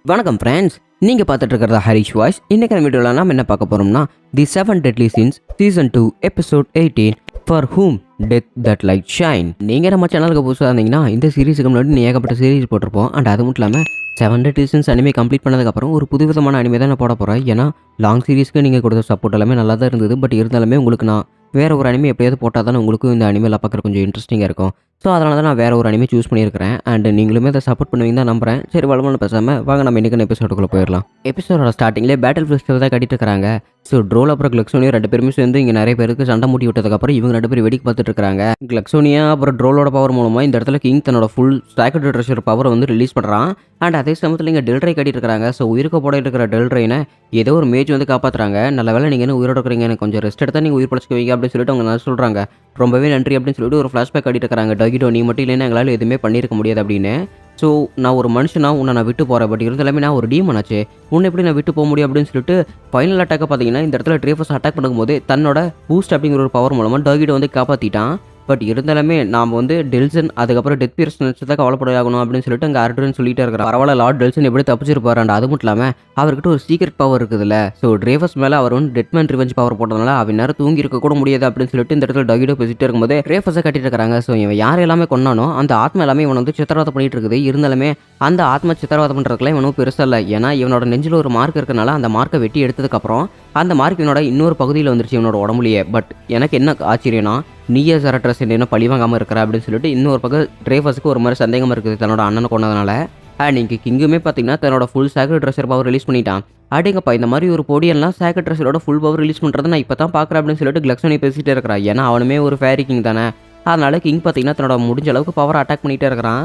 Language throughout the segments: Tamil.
வணக்கம் ஃப்ரெண்ட்ஸ், நீங்கள் பார்த்துட்டு இருக்கிறதா ஹரிஷ் வாய்ஸ். இன்றைக்கான வீடியோவில் நாம் என்ன பார்க்க போகிறோம்னா தி 7 Deadly Sins season 2 episode 18 for whom death that light shine. நீங்கள் நம்ம சேனலுக்கு புதுசாக இருந்தீங்கன்னா இந்த சீரீஸுக்கு முன்னாடி ஏகப்பட்ட சீரீஸ் போட்டிருப்போம். அண்ட் அது மட்டும் இல்லாமல் 7 Deadly Sins அனிமே கம்ப்ளீட் பண்ணதுக்கப்புறம் ஒரு புது விதமான அனிமே தான் நான் போட போகிறேன். ஏன்னா லாங் சீரீஸ்க்கு நீங்கள் கொடுத்த சப்போர்ட் எல்லாமே நல்லா தான் இருந்தது. பட் இருந்தாலுமே உங்களுக்கு நான் வேறு ஒரு அனிமே எப்படியாவது போட்டால் தானே உங்களுக்கும் இந்த அனிமேலாம் பார்க்குற கொஞ்சம் இன்ட்ரெஸ்டிங்காக இருக்கும். ஸோ அதனால தான் நான் வேறு ஒரு அனிமே சூஸ் பண்ணியிருக்கிறேன். அண்ட் நீங்களுமே அதை சப்போர்ட் பண்ணுவீங்க தான் நம்புறேன். சரி, வளமான பேசாமல் வாங்க நம்ம இன்றைக்கான எபிசோடுக்குள்ளே போயிடலாம். எபிசோடோட ஸ்டார்டிங்லேயே பேட்டில் ஃபிஸ்டில் தான் கட்டிட்டு இருக்காங்க. ஸோ ட்ரோல் அப்புறம் கிளக்ஸோனியா 2 பேருமே சேர்ந்து இங்கே நிறைய பேருக்கு சண்டை மூட்டி விட்டதுக்கப்புறம் இவங்க 2 பேர் வேடிக்கை பார்த்துட்டு இருக்காங்க. கிளக்ஸோனியா அப்புறம் ட்ரோலோட பவர் மூலமாக இந்த இடத்துல கிங் தன்னோட ஃபுல் ஸ்டாக்கட் ட்ரெஷர் பவரை வந்து ரிலீஸ் பண்ணுறான். அண்ட் அதே சமயத்தில் இங்கே டெல்ட்ரை கட்டிட்டு இருக்காங்க. ஸோ உயிருக்கு போட இருக்கிற டெல்ட்ரைனை ஏதோ ஒரு மேட்ச் வந்து காப்பாற்றுறாங்க. நல்ல வேலை நீங்கள் என்ன உயிரோட இருக்கிறீங்க, எனக்கு கொஞ்சம் ரெஸ்ட் எடுத்தால் நீங்கள் உயிர் பழச்சிக்குவீங்க அப்படின்னு சொல்லிட்டு அவங்க நல்லா சொல்கிறாங்க. ரொம்பவே நன்றி அப்படின்னு சொல்லிட்டு ஒரு ஃப்ளாஷ்பேக் கட்டிட்டு இருக்காங்க. டகிடோ, நீ மட்டும் இல்லைன்னா எங்களால் எதுவுமே பண்ணியிருக்க முடியாது அப்படின்னு. ஸோ நான் ஒரு மனுஷனா உன்னை நான் விட்டு போகிறேன், பட் இருந்தாலுமே நான் ஒரு டீமன் ஆச்சு, உன்னை எப்படி நான் விட்டு போக முடியும் அப்படின்னு சொல்லிட்டு ஃபைனல் அட்டாக்கை பார்த்தீங்கன்னா இந்த இடத்துல ட்ரேஃபஸ் அட்டாக் பண்ணும்போது தன்னோட பூஸ்ட் அப்படிங்கிற ஒரு பவர் மூலமாக டகிடோ வந்து காப்பாற்றிட்டான். பட் இருந்தாலுமே நாம் வந்து டெல்சன் அதுக்கப்புறம் டெத் பீர்ஸ் நினச்சி தான் கவலைப்படாகணும் அப்படின்னு சொல்லிட்டு அங்கே ஆர்டர்னு சொல்லிட்டு இருக்கிறார். பரவாயில்ல, லார்ட் டெல்சன் எப்படி தப்பிச்சிருப்பாரு. அண்ட் அது மட்டும் இல்லாமல் அவர்கிட்ட ஒரு சீக்ரெட் பவர் இருக்குதுல்ல. ஸோ ட்ரேஃபஸ் மேலே அவர் வந்து டெட்மேன் ரிவெஞ்ச் பவர் போட்டதுனால அவன் நேரம் தூங்கி இருக்க கூட முடியாது அப்படின்னு சொல்லிட்டு இந்த இடத்துல டகிடோ பேசிட்டு இருக்கும்போது ட்ரேஃபஸை கட்டிட்டு இருக்காங்க. ஸோ இவன் யார் எல்லாமே கொண்டானோ அந்த ஆத்மா எல்லாமே இவன் வந்து சித்திரவதை பண்ணிட்டு இருக்குது. இருந்தாலுமே அந்த ஆத்மா சித்திரவதை பண்ணுறதுக்குலாம் இவனும் பெருசாக இல்லை. ஏன்னா இவனோட நெஞ்சில் ஒரு மார்க் இருக்கனால அந்த மார்க்கை வெட்டி எடுத்ததுக்கப்புறம் அந்த மார்க் இவனோட இன்னொரு பகுதியில் வந்துருச்சு இவனோட உடம்புலையே. பட் எனக்கு என்ன ஆச்சரியம்னா நீயே சரட்ரஸ் என்ன பழி வாங்காமல் இருக்கிற அப்படின்னு சொல்லிட்டு இன்னொரு பக்கம் ட்ரேஃபஸுக்கு ஒரு மாதிரி சந்தேகமாக இருக்குது தன்னோட அண்ணனை கொண்டதுனால. அண்ட் இங்கே கிங்குமே பார்த்தீங்கன்னா தன்னோட full socket treasure power release பண்ணிட்டான். அப்படிங்கப்பா இந்த மாதிரி ஒரு பொடியெல்லாம் சாக்கட் ட்ரெஷரோட ஃபுல் பவர் ரிலீஸ் பண்ணுறது நான் இப்போ தான் பார்க்குறேன் அப்படின்னு சொல்லிட்டு கிளக்ஸோனி பேசிகிட்டே இருக்கிறான். ஏன்னா அவனுமே ஒரு ஃபேரி கிங் தானே. அதனால கிங் பார்த்தீங்கன்னா தன்னோட முடிஞ்ச அளவுக்கு பவர் அட்டாக் பண்ணிகிட்டே இருக்கிறான்.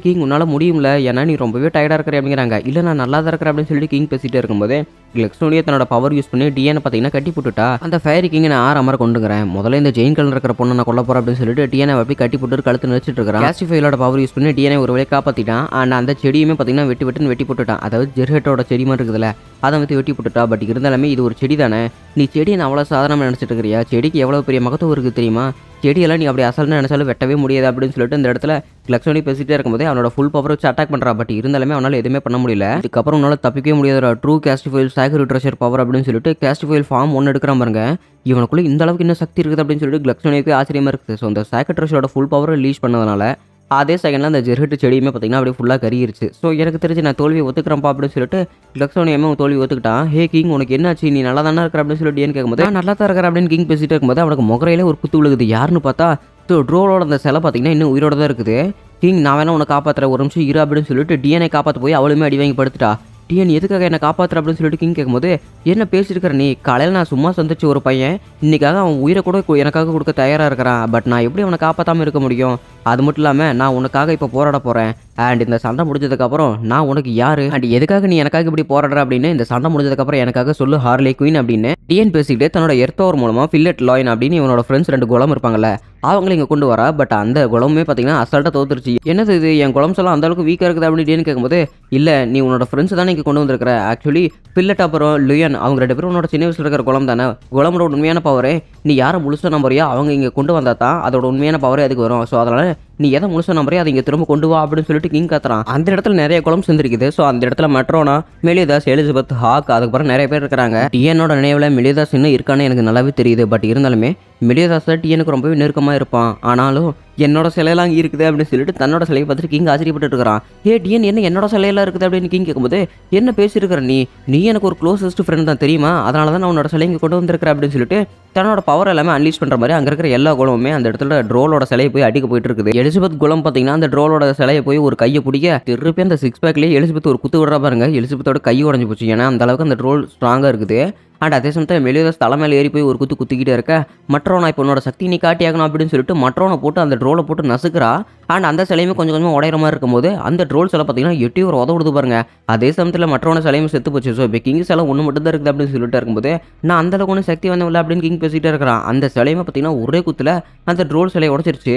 கிங் உன்னால் முடியும்ல, ஏன்னா நீ ரொம்பவே டயர்டாக இருக்கிற அப்படிங்கிறாங்க. இல்லை நான் நல்லா தான் இருக்கிறேன் அப்படின்னு சொல்லிட்டு கிங் பேசிகிட்டே இருக்கும்போது கிளக்ஸோனியா தன்னோட பவர் யூஸ் பண்ணி டிஎனை பார்த்தீங்கன்னா கட்டி போட்டுட்டா. அந்த ஃபயர் கிங்கை நான் 6 அமர கொண்டுங்கிறேன், முதல்ல இந்த ஜெயின் கலர் இருக்கிற பொண்ணை நான் கொல்ல போகிறேன் அப்படின்னு சொல்லிட்டு டிஎனை அப்படி கட்டி போட்டு கழுத்து நினச்சிட்டு இருக்கிறான். கேஸ்டிஃபைலோட பவர் யூஸ் பண்ணி டிஎனை ஒரு வழியை காப்பாற்றிட்டான். அண்ட் அந்த செடியுமே பார்த்தீங்கன்னா வெட்டி போட்டுட்டான். அதாவது ஜெர்ஹெட்டோட செடி மாதிரி இருக்குதுல்ல, அதை வந்து வெட்டி போட்டுட்டா. பட் இருந்தாலுமே இது ஒரு செடி தானே, நீ செடியை நான் அவ்வளோ சாதாரணமாக நினச்சிட்டு இருக்கிறியா, செடிக்கு எவ்வளோ பெரிய மகத்துவம் இருக்குது தெரியுமா, செடியெல்லாம் நீ அப்படி அசல்னு நினச்சாலும் வெட்டவே முடியாது அப்படின்னு சொல்லிட்டு இந்த இடத்துல கிளக்ஸோனி பேசிகிட்டே இருக்கும்போது அவனோட ஃபுல் பவர் வச்சு அட்டாக் பண்ணுறா. பட் இருந்தாலுமே அவனால் எதுவுமே பண்ண முடியல. இதுக்கப்புறம் உன்னால் தப்பிக்கவே முடியாத ட்ரூ கேஸ்டிஃபைல் சாக்கட் ட்ரெஷர் பவர் அப்படின்னு சொல்லிட்டு கேஸ்டிஃபைல் ஃபார்ம் 1 எடுக்கிறான் பாருங்க. இவனுக்குள்ளே இந்த அளவுக்கு இன்னும் சக்தி இருக்குது அப்படின்னு சொல்லிட்டு கிளக்ஸோனிக்கு ஆச்சரியமாக இருக்குது. ஸோ அந்த சாக்கட் ட்ரெஷரோட ஃபுல் பவரை ரிலீஸ் பண்ணதுனால அதே செகண்டில் அந்த ஜெர்ஹெட் செடியுமே பார்த்தீங்கன்னா அப்படியே ஃபுல்லாக கறியிருச்சு. ஸோ எனக்கு தெரிஞ்சு நான் தோல்வியை ஒத்துக்கிறேன்ப்பா அப்படின்னு சொல்லிட்டு கிளக்ஸோனியுமே தோல்வி ஒத்துக்கிட்டான். ஹே கிங், உனக்கு என்னாச்சு, நீ நல்லா தானே இருக்கிற அப்படின்னு சொல்லிட்டு ஏன்னு கேட்கும்போது நல்லா தான் இருக்கிற அப்படின்னு கிங் பேசிட்டு இருக்கும்போது அவனுக்கு முகரையிலே ஒரு குத்து விழுகுது. யாருன்னு பார்த்தா ஸோ ட்ரோலோட அந்த சிலை பார்த்தீங்கன்னா இன்னும் உயிரோட தான் இருக்குது. கிங், நான் வேணா உன்னை காப்பாற்றுறேன், ஒரு நிமிஷம் இரு அப்படின்னு சொல்லிட்டு டிஎன்ஏ காப்பாற்ற போய் அவளுமே அடி வாங்கி படுத்துட்டா. டிஎன் எதுக்காக என்னை காப்பாற்றுற அப்படின்னு சொல்லிட்டு கிங் கேட்கும்போது என்ன பேசியிருக்கிற நீ, காலையில் நான் சும்மா சந்திச்ச ஒரு பையன் இன்னைக்காக அவன் உயிரை கூட எனக்காக கொடுக்க தயாராக இருக்கிறான். பட் நான் எப்படி அவனை காப்பாற்றாமல் இருக்க முடியும். அது மட்டும் இல்லாமல் நான் உனக்காக இப்போ போராட போகிறேன். அண்ட் இந்த சண்டை முடிஞ்சதுக்கப்புறம் நான் உனக்கு யார் அண்ட் எதுக்காக நீ எனக்காக இப்படி போராடுற அப்படின்னு இந்த சண்டை முடிஞ்சதுக்கப்புறம் எனக்காக சொல்லு ஹார்லே குயின் அப்படின்னு டிஎன் பேசிக்கிட்டு தன்னோட எர்த்தோவர் மூலமாக ஃபில்லட் லாயின் அப்படின்னு இவனோட ஃப்ரெண்ட்ஸ் 2 குளம் இருப்பாங்கல்ல அவங்கள இங்கே கொண்டு வரா. பட் அந்த குளமே பார்த்தீங்கன்னா அசால்ட்டாக தோத்துருச்சு. என்னது இது, என் குளம் சொல்ல அந்த அளவுக்கு வீக்காக இருக்குது அப்படின்னு டிஎன் கேட்கும்போது இல்லை நீ உன்னோட ஃப்ரெண்ட்ஸ் தானே இங்கே கொண்டு வந்திருக்கிற. ஆக்சுவலி ஃபில்லட் அப்புறம் லுயன் அவங்க 2 பேரும் உன்னோட சின்ன வயசில் இருக்கிற குளம் தானே. குளமோட உண்மையான பவரே நீ யாரை முழுசாக நம்புறியா அவங்க இங்கே கொண்டு வந்தால் தான் அதோட உண்மையான பவரே அதுக்கு வரும். ஸோ அதனால் நீ எதை முழுசாக நம்புறியா அதை இங்கே திரும்ப கொண்டு வா அப்படின்னு சொல்லிட்டு கிங் கத்துறான். அந்த இடத்துல நிறைய குளம் சேர்ந்துருக்குது. ஸோ அந்த இடத்துல மெட்ரோனா, மெலிதாஸ், எலிசபெத், ஹாக் அதுக்கப்புறம் நிறைய பேர் இருக்கிறாங்க. டிஎனோட நினைவில் மெலிதாஸ் இன்னும் இருக்கான்னு எனக்கு நல்லாவே தெரியுது. பட் இருந்தாலுமே மெலிதாஸ் டிஎனுக்கு ரொம்பவே நெருக்கமாக இருப்பான். ஆனாலும் என்னோட சிலையெல்லாம் இங்கே இருக்குது அப்படின்னு சொல்லிட்டு தன்னோட சிலையை பார்த்துட்டு கிங் ஆச்சரியப்பட்டு இருக்கிறான். டிஎன் என்ன என்னோட சிலையெல்லாம் இருக்குது அப்படின்னு கிங் கேட்கும்போது என்ன பேசியிருக்கிற நீ எனக்கு ஒரு க்ளோசஸ்ட் ஃப்ரெண்ட் தான் தெரியுமா, அதனால தான் நான் உன்னோட சிலை இங்கே கொண்டு வந்திருக்கிறேன் அப்படின்னு சொல்லிட்டு தன்னோட பவர் எல்லாமே அன்லீஸ் பண்ணுற மாதிரி அங்கே இருக்கிற எல்லா குளமுமே அந்த இடத்துல ட்ரோலோட சிலையை போய் அடிக்க போயிட்டு இருக்குது. எலிசபெத் குளம் பார்த்தீங்கன்னா அந்த ட்ரோலோட சிலையை போய் ஒரு கையை பிடிக்க திருப்பி அந்த 6 பேக்லேயே எலிசபெத் ஒரு குத்து விடுறா பாருங்க. எலிசபெத்தோட கை உடஞ்சி போச்சு. ஏன்னா அந்த அளவுக்கு அந்த ட்ரோல் ஸ்ட்ராங்காக இருக்குது. அண்ட் அதே சமயத்தில் மெலிதாஸ் தலைமையில் ஏறி போய் ஒரு குத்திக்கிட்டே இருக்க மற்றவனை இப்போ உன்னோட சக்தி நீ காட்டியாகணும் அப்படின்னு சொல்லிட்டு மற்றவனை போட்டு அந்த ட்ரோலை போட்டு நசுக்கிறா. அண்ட் அந்த சிலையுமே கொஞ்சம் கொஞ்சமாக உடையிற மாதிரி இருக்கும்போது அந்த ட்ரோல் சிலை பார்த்தீங்கன்னா எட்டி ஒரு உதவுடுது பாருங்க. அதே சமயத்தில் மற்றவன சிலையுமே செத்து போச்சு. ஸோ இப்போ கிங் சிலை ஒன்று மட்டும் தான் இருக்குது அப்படின்னு சொல்லிட்டு இருக்கும்போது நான் அந்த அளவுக்கு ஒன்றும் சக்தி வந்தவில்லை அப்படின்னு கிங் பேசிகிட்டே இருக்கிறான். அந்த சிலையுமே பார்த்தீங்கன்னா ஒரே குத்தில் அந்த ட்ரோல் சிலையை உடச்சிருச்சு.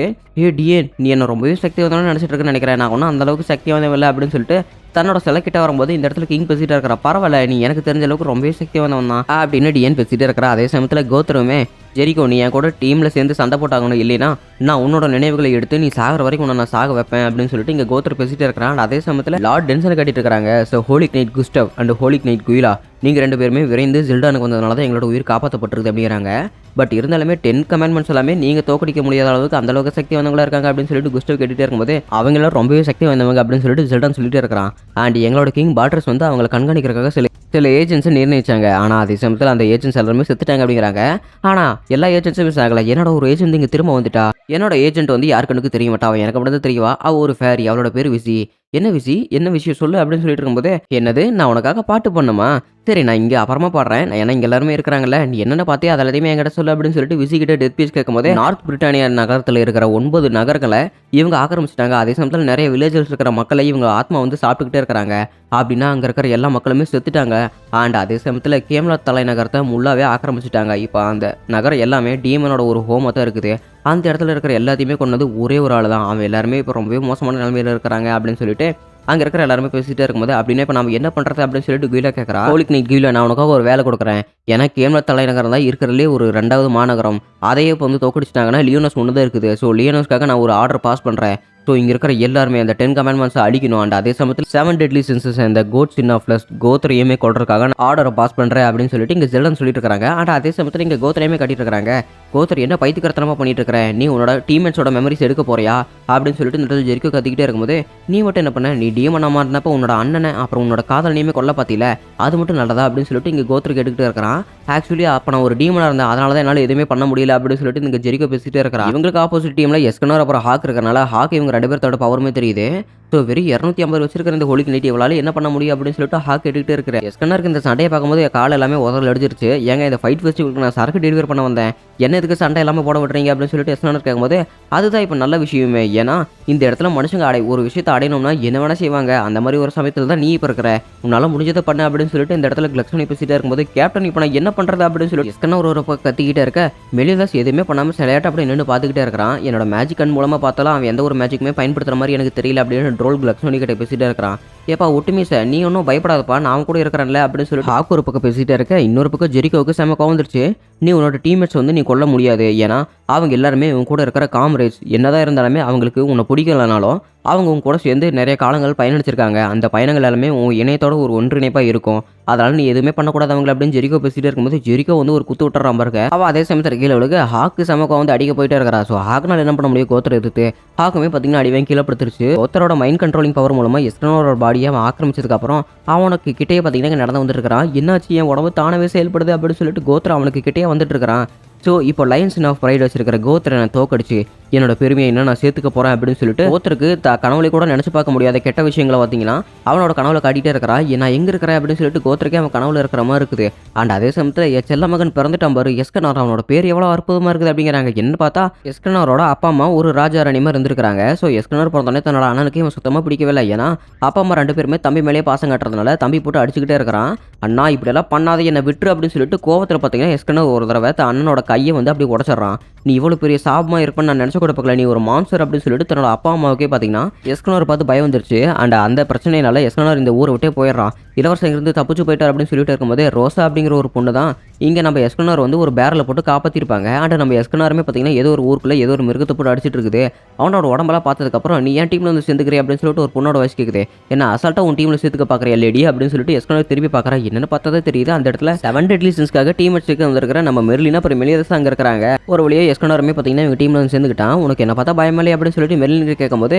டிஎன் நீ என்ன ரொம்பவே சக்தி வந்தோன்னு நினச்சிட்டு இருக்குன்னு நினைக்கிறேன், நான் ஒன்றும் அந்த அளவுக்கு சக்தி வந்தவில்லை அப்படின்னு சொல்லிட்டு தன்னோட சிலை கிட்ட வரும்போது இந்த இடத்துல கிங் பேசிட்டு இருக்கிற. பரவாயில்ல, நீ எனக்கு தெரிஞ்ச அளவுக்கு ரொம்பவே சக்தி வந்தவன் தான் அப்படின்னு டிஎன் பேசிட்டு இருக்கிறா. அதே சமயத்தில் கோத்ருமே ஜெரிகோ நீ என் கூட டீமில் சேர்ந்து சண்டை போட்டாகணும், இல்லைனா நான் உன்னோட நினைவுகளை எடுத்து நீ சாகிற வரைக்கும் உன்னை நான் சாக வைப்பேன் அப்படின்னு சொல்லிட்டு இங்கே கோத்தர் பேசிகிட்டே இருக்கிறான். அதே சமயத்தில் லார்ட் டென்சன் கட்டிட்டு இருக்காங்க. ஸோ ஹோலிக் நைட் குஸ்டவ் அண்ட் ஹோலிக் நைட் குயிலா நீங்கள் 2 பேருமே விரைந்து ஜில்டானுக்கு வந்ததுனால தான் எங்களோட உயிர் காப்பாற்றப்பட்டிருக்கு அப்படிங்கிறாங்க. பட் இருந்தாலுமே 10 கமாண்ட்மெண்ட்ஸ் எல்லாமே நீங்கள் தோக்கடிக்க முடியாத அளவுக்கு அந்த அளவுக்கு சக்தி வந்தவங்களா இருக்காங்க அப்படின்னு சொல்லிட்டு குஸ்டவ் கேட்டுகிட்டே இருக்கும்போது அவங்களும் ரொம்பவே சக்தி வந்தவங்க அப்படின்னு சொல்லிட்டு ஜில்டான் சொல்லிட்டு இருக்கிறான். அண்ட் எங்களோட கிங் பாட்ரஸ் வந்து அவங்களை கண்காணிக்கிறதுக்காக சில ஏஜென்ட்ஸை நிர்ணயிச்சாங்க. ஆனால் அதே சமயத்தில் அந்த ஏஜென்ட்ஸ் எல்லாருமே செத்துட்டாங்க அப்படிங்கிறாங்க. ஆனால் எல்லா ஏஜென்ட்ஸும் மிஸ் ஆகலை. என்னோட ஒரு ஏஜென்ட் இங்கே திரும்ப வந்துட்டா. என்னோட ஏஜென்ட் வந்து யாருக்கனுக்கு தெரிய மாட்டா, அவன் எனக்கு மட்டும் தான் தெரியவா. அவள் ஒரு ஃபேரி, அவளோட பேர் விசி. என்ன விசி, என்ன விஷயம் சொல்லு அப்படின்னு சொல்லிட்டு இருக்கும்போது, என்னது நான் உனக்காக பாட்டு பண்ணுமா, சரி நான் இங்கே அப்புறமா பாடுறேன், ஏன்னா இங்கே எல்லாருமே இருக்கிறாங்கல்ல, நீ என்னென்ன பார்த்தியா அதை எல்லாத்தையுமே என்கிட்ட சொல்லு அப்படின்னு சொல்லிட்டு விசி கிட்ட டெத் பீஸ் கேட்கும்போது நார்த் பிரிட்டானியா நகரத்தில் இருக்கிற 9 நகரங்களை இவங்க ஆக்கிரமிச்சிட்டாங்க. அதே சமயத்தில் நிறைய வில்லேஜஸ் இருக்கிற மக்களை இவங்க ஆத்மா வந்து சாப்பிட்டுக்கிட்டே இருக்கிறாங்க. அப்படின்னா அங்கே இருக்கிற எல்லா மக்களுமே செத்துட்டாங்க. அண்ட் அதே சமயத்தில் கேம்லாத் தலைநகரத்தை முல்லாவே ஆக்கிரமிச்சிட்டாங்க. இப்போ அந்த நகரம் எல்லாமே டீமனோட ஒரு ஹோமாக தான் இருக்குது. அந்த இடத்துல இருக்கிற எல்லாத்தையுமே கொண்டது ஒரே ஒரு ஆள் தான். அவன் எல்லாருமே இப்போ ரொம்பவே மோசமான நிலைமையில் இருக்கிறாங்க அப்படின்னு சொல்லிட்டு அங்கே இருக்கிற எல்லாருமே பேசிகிட்டே இருக்கும்போது, அப்படின்னா இப்போ நம்ம என்ன பண்ணுறது அப்படின்னு சொல்லிட்டு குயிலா கேட்குறா. ஹோலிக் நைட் குயிலா, நான் உனக்காக ஒரு வேலை கொடுக்குறேன். ஏன்னா கேம்லாத் தலைநகரம் தான் இருக்கிறதுலே ஒரு 2வது மாநகரம். அதையே இப்போ வந்து தோக்கடிச்சிட்டாங்கன்னா லியோனஸ் ஒன்று தான் இருக்குது. ஸோ லியோனஸ்க்காக நான் ஒரு ஆர்டர் பாஸ் பண்ணுறேன். ஸோ இங்கே இருக்கிற எல்லாருமே அந்த 10 கமாண்ட்மெண்ட்ஸை அடிக்கணும். அண்ட் அதே சமயத்தில் 7 டெட்லி சென்சஸ் இந்த கோட் சின் ஆஃப் ஃப்ளஸ் கோத்திரையுமே கொள்றதுக்காக நான் ஆர்டரை பாஸ் பண்ணுறேன் அப்படின்னு சொல்லிட்டு இங்கே ஜெல்டன் சொல்லிட்டு இருக்காங்க. அண்ட் அதே சமயத்தில் இங்கே கோத்திரையுமே கட்டிட்டு இருக்காங்க. கோத்தர் என்ன பைத்தியக்காரத்தனமாக பண்ணிட்டு இருக்கிறேன், நீ உன்னோட டீம்மேட்ஸோட மெமரிஸ் எடுக்க போறியா அப்படின்னு சொல்லிட்டு இந்த இடத்துல ஜெரிக்கோ கத்திக்கிட்டே இருக்கும்போது, நீ மட்டும் என்ன பண்ண, நீ டீமனாக மாறினப்போ உன்னோட அண்ணனை அப்புறம் உன்னோட காதலனையுமே கொல்ல பார்த்தில, அது மட்டும் நல்லதா அப்படின்னு சொல்லிட்டு இங்கே கோத்தர் கேட்டுக்கிட்டே இருக்கிறான். ஆக்சுவலி அப்போ நான் ஒரு டீமனாக இருந்தேன், அதனால தான் என்னால் எதுவுமே பண்ண முடியல அப்படின்னு சொல்லிட்டு இங்கே ஜெரிக்கோ பேசிகிட்டே இருக்கிறான். இவங்களுக்கு ஆப்போசிட் டீமில் எஸ்கனர் அப்புறம் ஹாக் இருக்கிறனால ஹாக் இவங்க 2 பேர்த்தோட பவருமே தெரியுது. ஸோ வெறும் 250 வச்சிருக்கிற இந்த ஹோலிக் நைட் இவளால் என்ன பண்ண முடியும் அப்படின்னு சொல்லிட்டு ஹாக் கேட்டுக்கிட்டே இருக்கிறேன். எஸ்கனருக்கு இந்த சண்டையை பார்க்கும்போது என் கால் எல்லாமே உதறல் அடிச்சிருச்சு. ஏங்க இந்த ஃபைட் ஃபெஸ்டிவலுக்கு நான் சரக்கு டெலிவரி பண்ண வந்தேன், என்ன இதுக்கு சண்டை எல்லாமே போட விட்றீங்க அப்படின்னு சொல்லிட்டு எஸ்கனர் கேட்கும்போது, அதுதான் இப்போ நல்ல விஷயமே. ஏன்னா இந்த இடத்துல மனுஷங்க ஒரு விஷயத்தை அடையணும்னா என்ன வேணா செய்வாங்க. அந்த மாதிரி ஒரு சமயத்தில் தான் நீ இப்போ இருக்கிற, உன்னால் முடிஞ்சதை பண்ண அப்படின்னு சொல்லிட்டு இந்த இடத்துல கிளக்ஸனி பேசிட்டே இருக்கும்போது, கேப்டன் இப்போ நான் என்ன பண்ணுறது அப்படின்னு சொல்லிட்டு எஸ்கனர் ஒரு கத்திக்கிட்டே இருக்க, மெலிதாஸ் எதுவுமே பண்ணாமல் சிலையாட்ட அப்படி நின்று பார்த்துக்கிட்டே இருக்கிறான். என்னோட மேஜிக் கண் மூலமாக பார்த்தாலும் அவன் எந்த ஒரு மேஜிக்குமே பயன்படுத்துகிற மாதிரி எனக்கு தெரியல அப்படின்னு ட்ரோல் கிளக்ஸனி கிட்ட பேசிட்டே இருக்கிறான். ஏப்பா ஒட்டுமீச, நீ ஒன்றும் பயப்படாதப்பா, நான் கூட இருக்கிறேன்ல அப்படின்னு சொல்லிட்டு ஹாக் ஒரு பக்கம் பேசிகிட்டே இருக்க, இன்னொரு பக்கம் ஜெரிகோவுக்கு செம கவுந்துருச்சு. நீ உன்னோட டீம்மேட்ஸ் வந்து நீ கொல்ல முடியாது, ஏன்னா அவங்க எல்லாருமே உன் கூட இருக்கிற காம்ரேட்ஸ். என்னதான் இருந்தாலுமே அவங்களுக்கு உன்னை பிடிக்கலனாலும் அவங்க உன் கூட சேர்ந்து நிறைய காலங்கள் பயணிச்சிருக்காங்க. அந்த பயணங்கள் எல்லாமே உன் இணையத்தோட ஒரு ஒன்றிணைப்பாக இருக்கும். அதனால நீ எதுவுமே பண்ணக்கூடாது அவங்களை அப்படின்னு ஜெரிகோ பேசிகிட்டே இருக்கும்போது ஜெரிகோ வந்து ஒரு குத்து விட்டுறான் பாருங்க. அவள் அதே சமயத்தில் கீழே விழுக ஹாக்கு சமக்கம் வந்து அடிக்க போயிட்டே இருக்கிறா. ஸோ ஹாக்குனால் என்ன பண்ண முடியும், கோத்தரை எதிர்த்து ஹாக்குமே பார்த்தீங்கன்னா அடிவேன் கீழே படுத்துருச்சு. கோத்தரோட மைண்ட் கண்ட்ரோலிங் பவர் மூலமாக எஸ்கனோட பாடியை அவன் ஆக்கிரமிச்சதுக்கப்புறம் அவனுக்கு கிட்டே பார்த்தீங்கன்னா நடந்து வந்துட்டு இருக்கிறான். என்னாச்சு, என் உடம்பு தானவே செயல்படுது அப்படின்னு சொல்லிட்டு கோத்தரை அவனுக்கு கிட்டே வந்துட்டு இருக்கிறான். ஸோ இப்போ லைன்ஸ் ஆஃப் ப்ரைட் வச்சிருக்கிற கோத்தரை நான் தோக்கடிச்சு என்னோட பெருமையை என்ன நான் சேர்த்துக்க போகிறேன் அப்படின்னு சொல்லிட்டு கோத்தருக்கு கனவுல கூட நினச்சி பார்க்க முடியாத கெட்ட விஷயங்களை பார்த்தீங்கன்னா அவனோட கனவுல காட்டிகிட்டே இருக்கிறான். நான் எங்கே இருக்கிறேன் அப்படின்னு சொல்லிட்டு கோத்தருக்கே அவன் கனவுல இருக்கிற மாதிரி இருக்குது. அண்ட் அதே சமயத்தில் என் செல்ல மகன் பிறந்துட்டான் பாரு எஸ்கனார், அவனோட பேர் எவ்வளோ அற்புதமாக இருக்குது அப்படிங்கிறாங்க. என்ன பார்த்தா எஸ்கனாரோட அப்பா அம்மா ஒரு ராஜா ராணி மாதிரி இருந்திருக்காங்க. ஸோ எஸ்கனார் பிறந்தோடனே தன்னோட அண்ணனுக்கு இவன் சுத்தமாக பிடிக்கவே இல்லை. ஏன்னா அப்பா அம்மா 2 பேருமே தம்பி மேலேயே பாசம் காட்டுறதுனால தம்பி போட்டு அடிச்சுக்கிட்டே இருக்கிறான். அண்ணா இப்படியெல்லாம் பண்ணாத, என்னை விட்டுரு அப்படின்னு சொல்லிட்டு கோவத்தில் பார்த்தீங்கன்னா எஸ்கனர் ஒரு தடவை அண்ணனோட கையை வந்து அப்படி உடச்சிட்றான். நீ இவ்வளோ பெரிய சாபமாக இருப்பேன்னு நான் நினச்ச கூட பார்க்கல, நீ ஒரு மான்ஸ்டர் அப்படின்னு சொல்லிட்டு தன்னோட அப்பா அம்மாவுக்கே பார்த்தீங்கன்னா எஸ்கனர் பார்த்து பயம் வந்துருச்சு. அண்ட் அந்த பிரச்சனையினால எஸ்கனர் இந்த ஊரை விட்டே போயிடுறான். இளவரசன் இருந்து தப்பிச்சு போயிட்டார் அப்படின்னு சொல்லிட்டு இருக்கும்போது ரோசா அப்படிங்கிற ஒரு பொண்ணு தான் இங்கே நம்ம எஸ்கனர் வந்து ஒரு பேரில் போட்டு காப்பாற்றிருப்பாங்க. அண்ட் நம்ம எஸ்கனருமே பார்த்தீங்கன்னா ஏதோ ஒரு ஊருக்குள்ளே ஏதோ ஒரு மிருகத்தை போட்டு அடிச்சிட்டு இருக்குது. அவனோட உடம்பெல்லாம் பார்த்ததுக்கப்புறம் நீ ஏன் டீமில் வந்து சேர்ந்துக்கிறே அப்படின்னு சொல்லிட்டு ஒரு பொண்ணோட வயசு கேட்குது. என்ன அசால்ட்டாக உன் டீமில் சேர்த்துக்க பார்க்குறியா லேடி அப்படின்னு சொல்லிட்டு எஸ்கனர் திரும்பி பார்க்குறா. என்னென்னு பார்த்ததே தெரியுது அந்த இடத்துல 7 டெட்லி சின்ஸ்க்காக டீம்மேட்ஸுக்கு வந்திருக்கிற நம்ம மெர்லினா அப்புறம் மெலியதஸ் அங்கே இருக்கிறாங்க. ஒரு வழியாக எஸ்கனருமே பார்த்தீங்கன்னா இவங்க டீமில் வந்து சேர்ந்துக்கிட்டான். உனக்கு என்ன பார்த்தா பயமில்லை அப்படின்னு சொல்லிட்டு மெர்லின் கேட்கும்போது,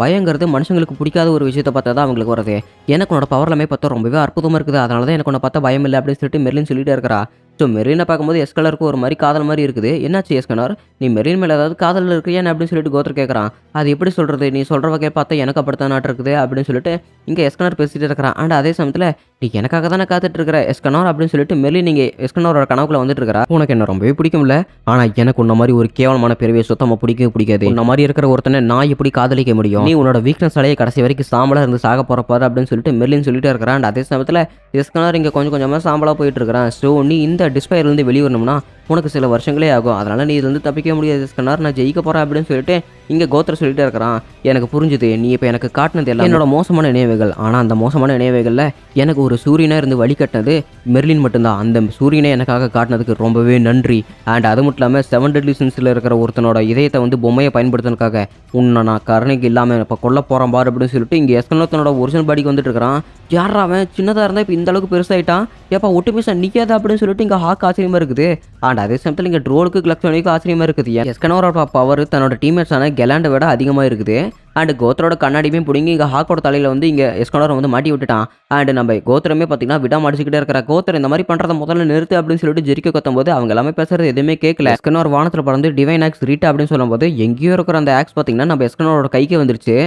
பயங்கிறது மனுஷங்களுக்கு பிடிக்காத ஒரு விஷயத்தை பார்த்தா தான் அவங்களுக்கு வருது. எனக்கு உன்னோட பவர் எல்லாமே பார்த்தா ரொம்பவே அற்புதமாக இருக்குது, அதனால தான் எனக்கு உன்னை பார்த்தா பயம் இல்லை அப்படின்னு சொல்லிட்டு மெர்லின் சொல்லிட்டே இருக்கிறா. ஸோ மெர்லினை பார்க்கும்போது எஸ்கனருக்கு ஒரு மாதிரி காதல் மாதிரி இருக்குது. என்னாச்சு எஸ்கனர், நீ மெர்லின் மேலே ஏதாவது காதல் இருக்கிறியா அப்படின்னு சொல்லிட்டு கோத்தர் கேட்குறான். அது எப்படி சொல்கிறது, நீ சொல்கிற வகையை பார்த்தா எனக்கு அப்படித்தான் நாட்டு இருக்குது அப்படின்னு சொல்லிட்டு இங்கே எஸ்கனர் பேசிகிட்டு இருக்கிறான். அண்ட் அதே சமயத்தில் நீ எனக்காக தானே காத்துட்டு இருக்கிற எஸ்கனர் அப்படின்னு சொல்லிட்டு மெர்லின் நீங்கள் எஸ்கனரோட கனவுக்குள்ள வந்துட்டு இருக்கிறா. உனக்கு என்ன ரொம்பவே பிடிக்கும்ல, ஆனால் எனக்கு உன்ன மாதிரி ஒரு கேவலமான பிறவியை சுத்தமாக பிடிக்காது. உன்ன மாதிரி இருக்கிற ஒருத்தனை நான் எப்படி காதலிக்க முடியும், நீ உன்னோட வீக்னஸ் அலையை கடைசி வரைக்கும் சாம்பலாக இருந்து சாக போகிறப்பாரு அப்படின்னு சொல்லிட்டு மெர்லின் சொல்லிட்டு இருக்கிறான். அண்ட் அதே சமயத்தில் எஸ்கனர் இங்கே கொஞ்சம் கொஞ்சமாக சாம்பலாக போயிட்டு இருக்கிறான். ஸோ நீ இந்த டிஸ்பயர்லேருந்து வெளியே வரணும்னா உனக்கு சில வருஷங்களே ஆகும், அதனால் நீ இதுலேருந்து தப்பிக்க முடியாது எஸ்கனர், நான் ஜெயிக்க போகிறேன் அப்படின்னு சொல்லிட்டு இங்கே கோத்திர சொல்லிட்டே இருக்கிறான், எனக்கு புரிஞ்சுது, நீ இப்போ எனக்கு காட்டினது எல்லாம் என்னோட மோசமான நினைவுகள். ஆனால் அந்த மோசமான நினைவுகளில் எனக்கு ஒரு சூரியனாக இருந்து வழிகட்டினது மெர்லின் மட்டும்தான். அந்த சூரியனை எனக்காக காட்டினதுக்கு ரொம்பவே நன்றி. அண்ட் அது மட்டும் இல்லாமல் 7 டெட்லி சின்ஸில் இருக்கிற ஒருத்தனோட இதயத்தை வந்து பொம்மையை பயன்படுத்தினதுக்காக உன்னை நான் கருணைக்கு இல்லாமல் இப்போ கொல்ல போகிறேன் பாரு அப்படின்னு சொல்லிட்டு இங்கே எஸ்கனர் தன்னோட ஒரிஜினல் பாடிக்கு வந்துட்டு இருக்கிறான். யாரா அவன் சின்னதாக இருந்தால் இப்போ இந்த அளவுக்கு பெருசாகிட்டான், ஏப்பா ஒட்டு பீஸா நிற்காது அப்படின்னு சொல்லிட்டு இங்கே ஹாக் ஆச்சரியமாக இருக்குது. அண்ட் அதே சமயத்தில் இங்கே ட்ரோலுக்கு கிளக்ஸோனிக்கு ஆச்சரியமாக இருக்குது. எஸ்கனோரோட பவர் தன்னோட டீம்மேட்ஸான கெலாண்டை விட அதிகமாக இருக்குது. அண்ட் கோத்தரோட கண்ணாடியுமே பிடிங்கி இங்கே ஹாக்கோட தலையில் வந்து இங்கே எஸ்கனோரை வந்து மாட்டி விட்டுட்டான். அண்ட் நம்ம கோத்திரமே பார்த்தீங்கன்னா விடாம அடிச்சுக்கிட்டே இருக்கிற கோத்தர் இந்த மாதிரி பண்ணுறத முதல்ல நிறுத்து அப்படின்னு சொல்லிட்டு ஜெரிக்கோ கத்தும் போது அவங்க எல்லாமே பேசுறது எதுவுமே கேட்கல. எஸ்கனோர் வானத்தில் பறந்து டிவைன் ஆக்ஸ் ரீட்டா அப்படின்னு சொல்லும்போது எங்கேயோ இருக்கிற அந்த ஆக்ஸ் பார்த்தீங்கன்னா நம்ம எஸ்கனோரோட கைக்கு வந்துருச்சு.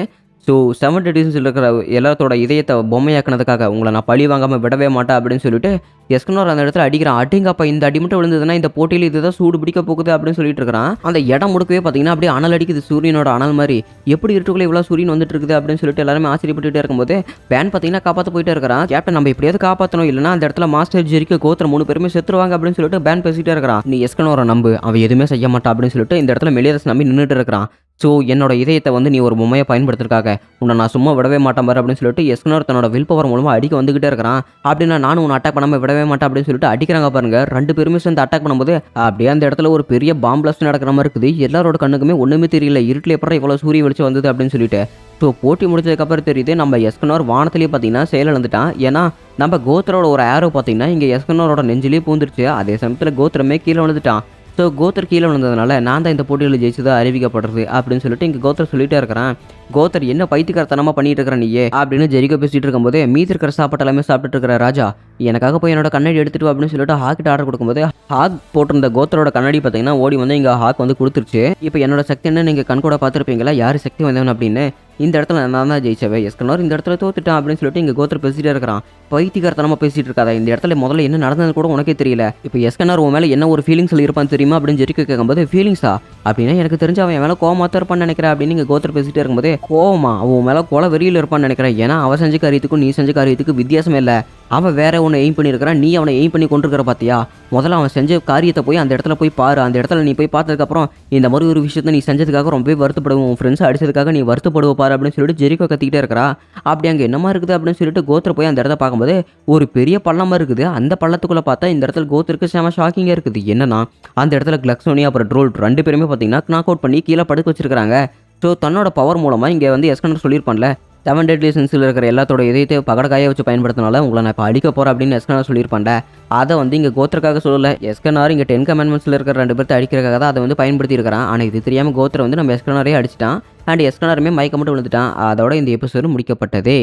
ஸோ 7 டெட்லிஸில் இருக்கிற எல்லாத்தோட இதயத்தை பொம்மையாக்கினதுக்காக உங்களை நான் பழி வாங்காமல் விடவே மாட்டேன் அப்படின்னு சொல்லிட்டு எஸ்கனோர் அந்த இடத்துல அடிக்கிறான். அடிங்கப்பா இந்த அடி மட்டும் விழுந்ததுன்னா இந்த போட்டியில் இதுதான் சூடு பிடிக்க போகுது அப்படின்னு சொல்லிட்டு இருக்கிறான். அந்த இடம் முடுக்கவே பார்த்தீங்கன்னா அப்படியே அனல் அடிக்குது, சூரியனோட அனல் மாதிரி. எப்படி இருட்டுக்குள்ளே இவ்வளோ சூரியன் வந்துட்டு இருக்குது அப்படின்னு சொல்லிட்டு எல்லாருமே ஆச்சரியப்பட்டுட்டே இருக்கும்போது பேன் பார்த்தீங்கன்னா காப்பாற்ற போயிட்டே இருக்கிறான். கேப்டன் நம்ம எப்படியாவது காப்பாற்றணும், இல்லைனா அந்த இடத்துல மாஸ்டர் ஜெரிக்கோ கோத்திரம் 3 பேருமே செத்துருவாங்க அப்படின்னு சொல்லிட்டு பேன் பேசிட்டே இருக்கிறான். நீ எஸ்கனோரை நம்பு, அவன் எதுவுமே செய்ய மாட்டான் அப்படின்னு சொல்லிட்டு இந்த இடத்துல மெலியரஸ் நம்பி நின்றுட்டு இருக்கிறான். ஸோ என்னோட இதயத்தை வந்து நீ ஒரு பொம்மையை பயன்படுத்திருக்காக உன்னை நான் சும்மா விடவே மாட்டேன் பாரு அப்படின்னு சொல்லிட்டு எஸ்கனர் தன்னோட வில் பவர் மூலமாக அடிக்க வந்துகிட்டே இருக்கிறான். அப்படின்னா நானும் உன்னை அட்டாக் பண்ணாமல் விடவே மாட்டேன் அப்படின்னு சொல்லிட்டு அடிக்கிறாங்க பாருங்க. 2 பேருமே சேர்ந்து அட்டாக் பண்ணும்போது அப்படியே அந்த இடத்துல ஒரு பெரிய பாம் பிளாஸ்ட் நடக்கிற மாதிரி இருக்குது. எல்லாரோட கண்ணுக்குமே ஒன்றுமே தெரியல, இருட்டில் எப்பறம் இவ்வளோ சூரிய வெளிச்சம் வந்தது அப்படின்னு சொல்லிட்டு. ஸோ போட்டி முடிச்சதுக்கப்புறம் தெரியுது நம்ம எஸ்கனர் வானத்திலேயே பார்த்தீங்கன்னா செயலிழந்துட்டான். ஏன்னா நம்ம கோத்திரோட ஒரு ஆரோ பார்த்தீங்கன்னா இங்கே எஸ்கனரோட நெஞ்சிலேயே பூந்துருச்சு. அதே சமயத்தில் கோத்திரமே கீழே விழுந்துட்டான். ஸோ கோத்தர் கீழே விழுந்ததுனால நான் தான் இந்த போட்டியில் ஜெயிச்சதாக அறிவிக்கப்படுறது அப்படின்னு சொல்லிட்டு இங்கே கோத்தர் சொல்லிட்டே இருக்கிறான். கோத்தர் என்ன பைத்தியக்காரத்தனமாக பண்ணிட்டு இருக்கிற நீயே அப்படின்னு ஜெரிக்கோ பேசிட்டு இருக்கும்போது மீதி இருக்கிற சாப்பாட்டு எல்லாமே சாப்பிட்டுட்டு இருக்கிற ராஜா எனக்காக போய் என்னோட கண்ணாடி எடுத்துட்டு அப்படின்னு சொல்லிட்டு ஹாக்கிட்ட ஆர்டர் கொடுக்கும்போது ஹாக் போட்டிருந்த கோத்தரோட கண்ணாடி பார்த்தீங்கன்னா ஓடி வந்து இங்கே ஹாக் வந்து கொடுத்துருச்சு. இப்போ என்னோட சக்தி என்ன நீங்கள் கண்கூட பார்த்துருப்பீங்களா, யார் சக்தி வந்தவன் அப்படின்னு. இந்த இடத்துல நான் தான் ஜெயிச்சவே, எஸ்கனர் இந்த இடத்துல தோத்துட்டான் அப்படின்னு சொல்லிட்டு இங்கே கோத்தர் பேசிட்டே இருக்கிறான். பைத்தியக்காரத்தனமா பேசிட்டு இருக்காதா, இந்த இடத்துல முதல்ல என்ன நடந்தது கூட உனக்கே தெரியல, இப்போ எஸ்கனர் உன் மேலே என்ன ஒரு ஃபீலிங்ஸில் இருப்பான்னு தெரியுமா அப்படின்னு ஜெரிக்கோ கேட்கும்போது ஃபீலிங்ஸா அப்படின்னா எனக்கு தெரிஞ்ச அவன் என் மேலே கோவமாக தான் இருப்பான்னு நினைக்கிறேன் அப்படின்னு இங்கே கோத்தர் பேசிட்டே இருக்கும்போது கோவமா அவன் மேலே கொலை வெறியில் இருப்பான்னு நினைக்கிறேன். ஏன்னா அவன் செஞ்ச காரியத்துக்கும் நீ செஞ்ச காரியத்துக்கு வித்தியாசமே இல்லை. அவன் வேற ஒன்று எய்ம் பண்ணியிருக்கிறான், நீ அவனை எய்ம் பண்ணி கொண்டிருக்கிற பார்த்தியா. முதல்ல அவன் செஞ்ச காரியத்தை போய் அந்த இடத்துல போய் பாரு. அந்த இடத்துல நீ போய் பார்த்ததுக்கப்புறம் இந்த மாதிரி ஒரு விஷயத்தை நீ செஞ்சதுக்காக ரொம்பவே வருத்தப்படுவோம், உன் ஃப்ரெண்ட்ஸ் அடிச்சதுக்காக நீ வருத்தப்படுவ பாரு அப்படின்னு சொல்லிட்டு ஜெரிக்கோ கத்திக்கிட்டே இருக்கிறா. அப்படி அங்கே என்னமா இருக்குது அப்படின்னு சொல்லிட்டு கோத்திர போய் அந்த இடத்த பார்க்கும்போது ஒரு பெரிய பள்ளமாக இருக்குது. அந்த பள்ளத்துக்குள்ளே பார்த்தா இந்த இடத்துல கோத்திருக்கு செம ஷாக்கிங்காக இருக்குது. என்னன்னா அந்த இடத்துல கிளக்ஸோனி அப்புறம் ட்ரோல் 2 பேருமே பார்த்தீங்கன்னா நாக் அவுட் பண்ணி கீழே படுக்க வச்சிருக்காங்க. ஸோ தன்னோட பவர் மூலமாக இங்கே வந்து எஸ்கனர் சொல்லியிருப்பான்ல 7 டெட்லி சின்ஸில் இருக்கிற எல்லாத்தோட இதயத்தை பகடக்காயை வச்சு பயன்படுத்தினால உங்களை நான் இப்போ அடிக்க போகிறேன் அப்படின்னு எஸ்கனர் சொல்லியிருப்பான்ல. அதை வந்து இங்கே கோத்திரக்காக சொல்லலை, எஸ்கனர் இங்கே 10 கமெண்ட்மெண்ட்ஸில் இருக்கிற 2 பேர்த்தை அடிக்கிறக்காக தான் அதை வந்து பயன்படுத்தி இருக்கிறான். ஆனால் இது தெரியாமல் கோத்திரம் வந்து நம்ம எஸ்கனரே அடிச்சிட்டான். அண்ட் எஸ்கனருமே மயக்க மட்டும் விழுந்துட்டான். அதோட இந்த எபிசோடு முடிக்கப்பட்டதே.